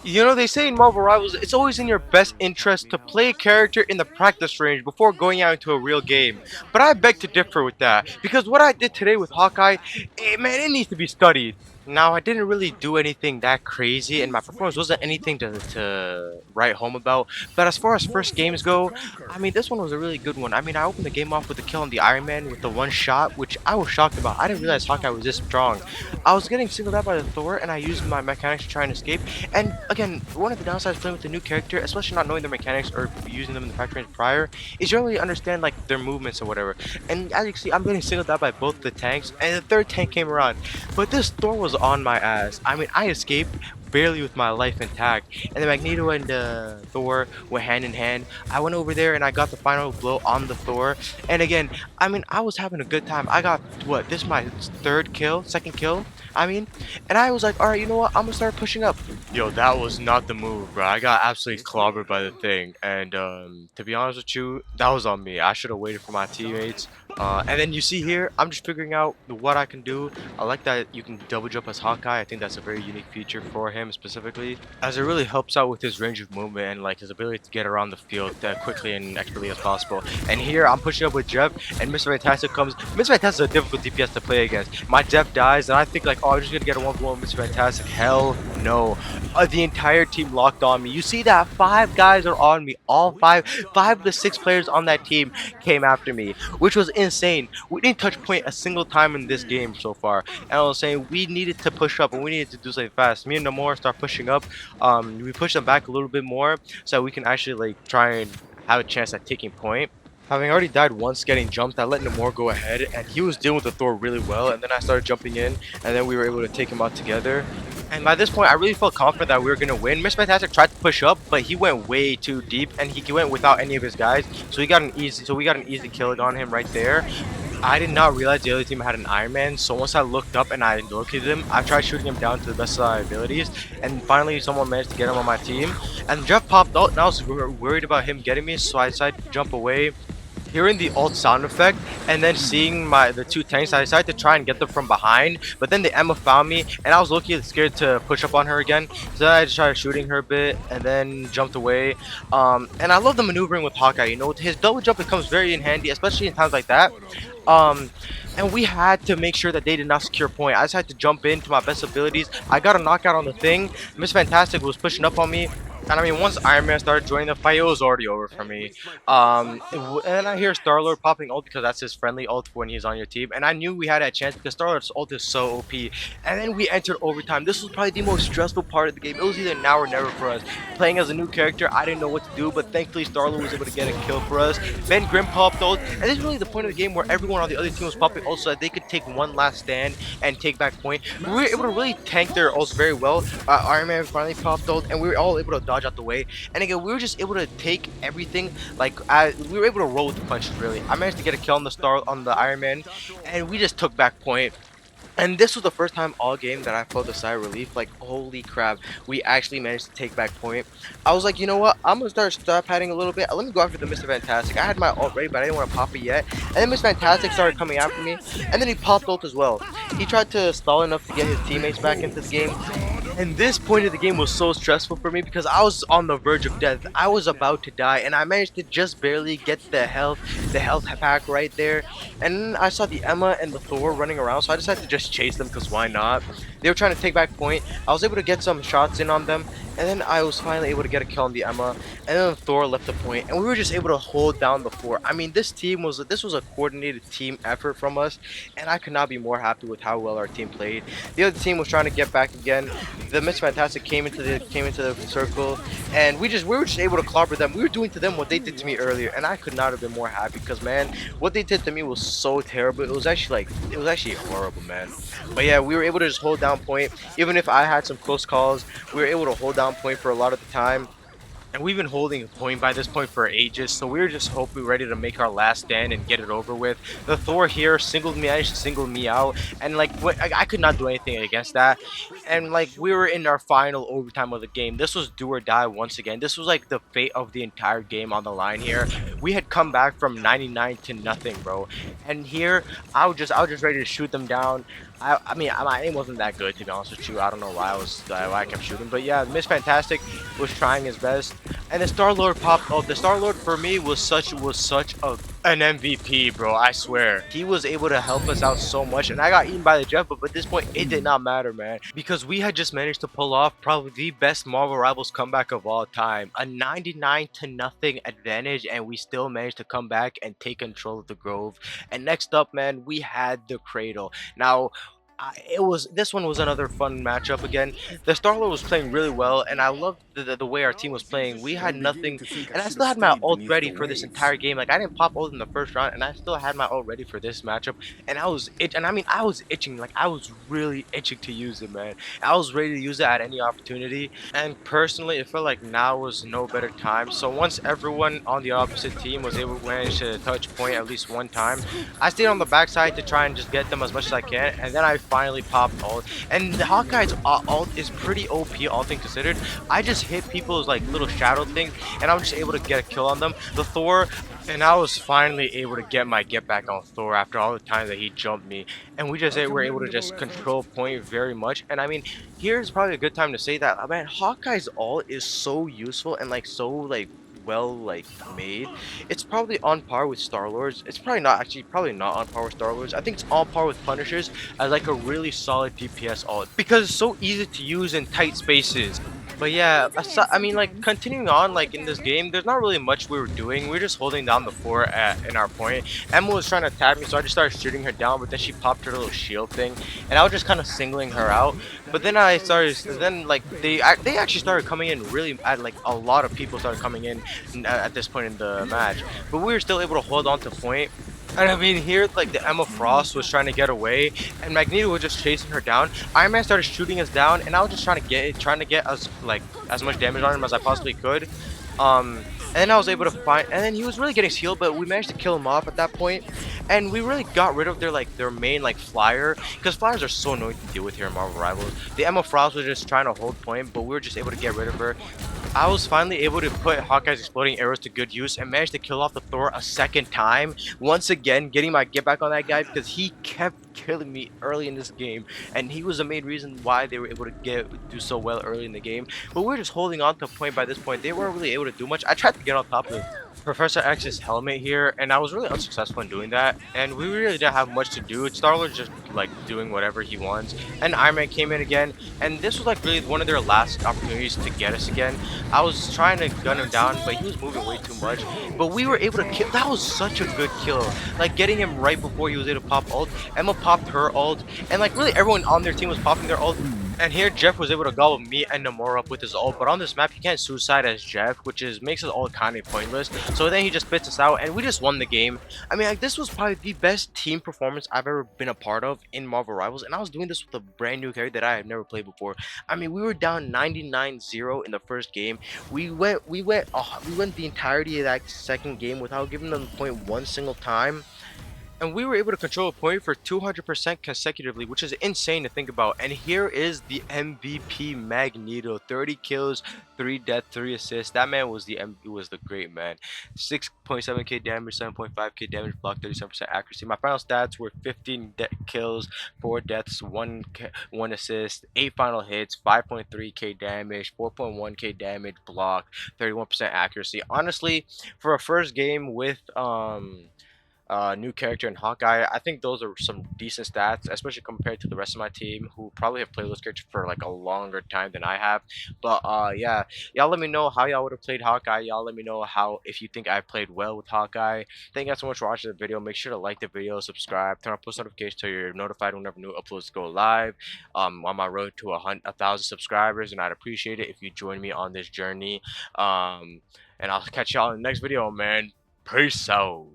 You know, they say in Marvel Rivals, it's always in your best interest to play a character in the practice range before going out into a real game. But I beg to differ with that, because what I did today with Hawkeye, man, it needs to be studied. Now, I didn't really do anything that crazy, and my performance wasn't anything to write home about. But as far as first games go, I mean, this one was a really good one. I mean, I opened the game off with a kill on the Iron Man with the one shot, which I was shocked about. I didn't realize Hawkeye was this strong. I was getting singled out by the Thor, and I used my mechanics to try and escape. And again, one of the downsides playing with a new character, especially not knowing their mechanics or using them in the factory range prior, is you don't really understand like their movements or whatever. And as you can see, I'm getting singled out by both the tanks, and the third tank came around. But this Thor was on my ass. I mean, I escaped barely with my life intact, and the Magneto and Thor went hand in hand. I went over there and I got the final blow on the Thor. And again, I mean, I was having a good time. I got what? This is my second kill. I mean, and I was like, all right, you know what? I'm gonna start pushing up. Yo, that was not the move, bro. I got absolutely clobbered by the thing, and to be honest with you, that was on me. I should have waited for my teammates. And then you see here, I'm just figuring out what I can do. I like that you can double jump as Hawkeye. I think that's a very unique feature for him specifically, as it really helps out with his range of movement and like his ability to get around the field quickly and expertly as possible. And here I'm pushing up with Jeff, and Mr. Fantastic comes. Mr. Fantastic is a difficult DPS to play against. My Jeff dies, and I think like, oh, I'm just gonna get a 1v1 with Mr. Fantastic. Hell no. The entire team locked on me. You see that 5 guys are on me. All five of the 6 players on that team came after me, which was insane. We didn't touch point a single time in this game so far. And I was saying we needed to push up and we needed to do something fast. Me and Namor start pushing up. We push them back a little bit more so we can actually like try and have a chance at taking point. Having already died once getting jumped, I let Namor go ahead, and he was dealing with the Thor really well, and then I started jumping in, and then we were able to take him out together. And by this point, I really felt confident that we were going to win. Mr. Fantastic tried to push up, but he went way too deep, and he went without any of his guys, so we got an easy kill on him right there. I did not realize the other team had an Iron Man, so once I looked up and I located him, I tried shooting him down to the best of my abilities, and finally someone managed to get him on my team. And Jeff popped out, and I was worried about him getting me, so I decided to jump away. Hearing the ult sound effect and then seeing the 2 tanks, I decided to try and get them from behind, but then the Emma found me and I was low-key scared to push up on her again, so I just started shooting her a bit and then jumped away. And I love the maneuvering with Hawkeye. You know, his double jump, it comes very in handy, especially in times like that. um and we had to make sure that they did not secure point. I just had to jump in to my best abilities. I got a knockout on the thing. Miss Fantastic was pushing up on me, and I mean, once Iron Man started joining the fight, it was already over for me. And then I hear Star-Lord popping ult because that's his friendly ult when he's on your team. And I knew we had a chance because Star-Lord's ult is so OP. And then we entered overtime. This was probably the most stressful part of the game. It was either now or never for us. Playing as a new character, I didn't know what to do, but thankfully Star-Lord was able to get a kill for us. Ben Grimm popped ult, and this is really the point of the game where everyone on the other team was popping ult so that they could take one last stand and take back point. We were able to really tank their ults very well. Iron Man finally popped ult, and we were all able to dodge out the way. And again, we were just able to take everything. Like we were able to roll with the punches. Really, I managed to get a kill on the Iron Man, and we just took back point. And this was the first time all game that I felt a sigh of relief. Like, holy crap, we actually managed to take back point. I was like, you know what? I'm gonna start padding a little bit. Let me go after the Mr. Fantastic. I had my ult ready, but I didn't want to pop it yet. And then Mr. Fantastic started coming after me, and then he popped ult as well. He tried to stall enough to get his teammates back into the game. And this point of the game was so stressful for me because I was on the verge of death. I was about to die, and I managed to just barely get the health pack right there. And then I saw the Emma and the Thor running around, so I decided to just chase them because why not? They were trying to take back point. I was able to get some shots in on them, and then I was finally able to get a kill on the Emma, and then Thor left the point, and we were just able to hold down the fort. I mean, this was a coordinated team effort from us, and I could not be more happy with how well our team played. The other team was trying to get back again. The Mr. Fantastic came into the circle, and we were just able to clobber them. We were doing to them what they did to me earlier, and I could not have been more happy because man, what they did to me was so terrible. It was actually horrible, man. But yeah, we were able to just hold down point. Even if I had some close calls, we were able to hold down point for a lot of the time. And we've been holding a point by this point for ages, so we were just hoping ready to make our last stand and get it over with. The Thor here managed to single me out, and like I could not do anything against that. And like we were in our final overtime of the game. This was do or die once again. This was like the fate of the entire game on the line here. We had come back from 99 to nothing, bro. And here I was just ready to shoot them down. I mean, my aim wasn't that good, to be honest with you. I don't know why I kept shooting, but yeah, Miss Fantastic was trying his best, and the Star Lord popped. Oh, the Star Lord for me was such an MVP, bro. I swear, he was able to help us out so much, and I got eaten by the Jeff, but at this point, it did not matter, man, because we had just managed to pull off probably the best Marvel Rivals comeback of all time, a 99-0 advantage, and we still managed to come back and take control of the Grove. And next up, man, we had the Cradle. Now, it was this one was another fun matchup again. The Starlord was playing really well, and I loved the way our team was playing. We had I'm beginning nothing, to think I and I should still have had my stayed ult beneath the ready for this waves. entire game. Like I didn't pop ult in the first round, and I still had my ult ready for this matchup. And I mean, I was itching, like I was really itching to use it, man. I was ready to use it at any opportunity. And personally, it felt like now was no better time. So once everyone on the opposite team was able to manage to touch point at least one time, I stayed on the backside to try and just get them as much as I can, and then I finally popped ult. And the Hawkeye's ult is pretty OP, all things considered. I just hit people's like little shadow things, and I'm just able to get a kill on them. The Thor, and I was finally able to get my get back on Thor after all the time that he jumped me, and we just A were able to commendable just effort. control point very much. And I mean, here's probably a good time to say that, man, Hawkeye's ult is so useful and like so like well like made. It's probably on par with Star Lords. It's probably not actually probably not on par with Star Lords. I think it's on par with Punishers as like a really solid DPS ult because it's so easy to use in tight spaces. But yeah, I mean, like continuing on, like in this game, there's not really much we were doing. We were just holding down the fort in our point. Emma was trying to attack me, so I just started shooting her down. But then she popped her little shield thing, and I was just kind of singling her out. But then then like they actually started coming in really at like a lot of people started coming in at this point in the match. But we were still able to hold on to point. And I mean, here, like, the Emma Frost was trying to get away, and Magneto was just chasing her down. Iron Man started shooting us down, and I was just trying to get us, like, as much damage on him as I possibly could. And then I was able to find, and then he was really getting healed, but we managed to kill him off at that point. And we really got rid of their main, like, flyer, because flyers are so annoying to deal with here in Marvel Rivals. The Emma Frost was just trying to hold point, but we were just able to get rid of her. I was finally able to put Hawkeye's exploding arrows to good use and managed to kill off the Thor a second time. Once again, getting my get back on that guy because he kept killing me early in this game, and he was the main reason why they were able to do so well early in the game. But we were just holding on to a point by this point. They weren't really able to do much. I tried to get on top of Professor X's helmet here, and I was really unsuccessful in doing that. And we really didn't have much to do. Star-Lord's just like doing whatever he wants. And Iron Man came in again, and this was like really one of their last opportunities to get us again. I was trying to gun him down, but he was moving way too much. But we were able to kill. That was such a good kill. Like getting him right before he was able to pop ult. Emma popped her ult, and like really everyone on their team was popping their ult. And here Jeff was able to gobble me and Namora up with his ult, but on this map he can't suicide as Jeff, which makes his ult kind of pointless. So then he just spits us out, and we just won the game. I mean, like this was probably the best team performance I've ever been a part of in Marvel Rivals, and I was doing this with a brand new character that I had never played before. I mean, we were down 99-0 in the first game. We went the entirety of that second game without giving them the point one single time. And we were able to control a point for 200% consecutively, which is insane to think about. And here is the MVP Magneto. 30 kills, 3 deaths, 3 assists. That man was was the great man. 6.7k damage, 7.5k damage block, 37% accuracy. My final stats were 15 kills, 4 deaths, 1 assist, 8 final hits, 5.3k damage, 4.1k damage block, 31% accuracy. Honestly, for a first game with new character in Hawkeye, I think those are some decent stats, especially compared to the rest of my team who probably have played those characters for like a longer time than I have. But yeah, y'all let me know how y'all would have played Hawkeye. Y'all let me know how if you think I played well with Hawkeye. Thank you guys so much for watching the video. Make sure to like the video, subscribe, turn on post notifications so you're notified whenever new uploads go live. On my road to 1,000 subscribers, and I'd appreciate it if you join me on this journey. And I'll catch y'all in the next video, man. Peace out.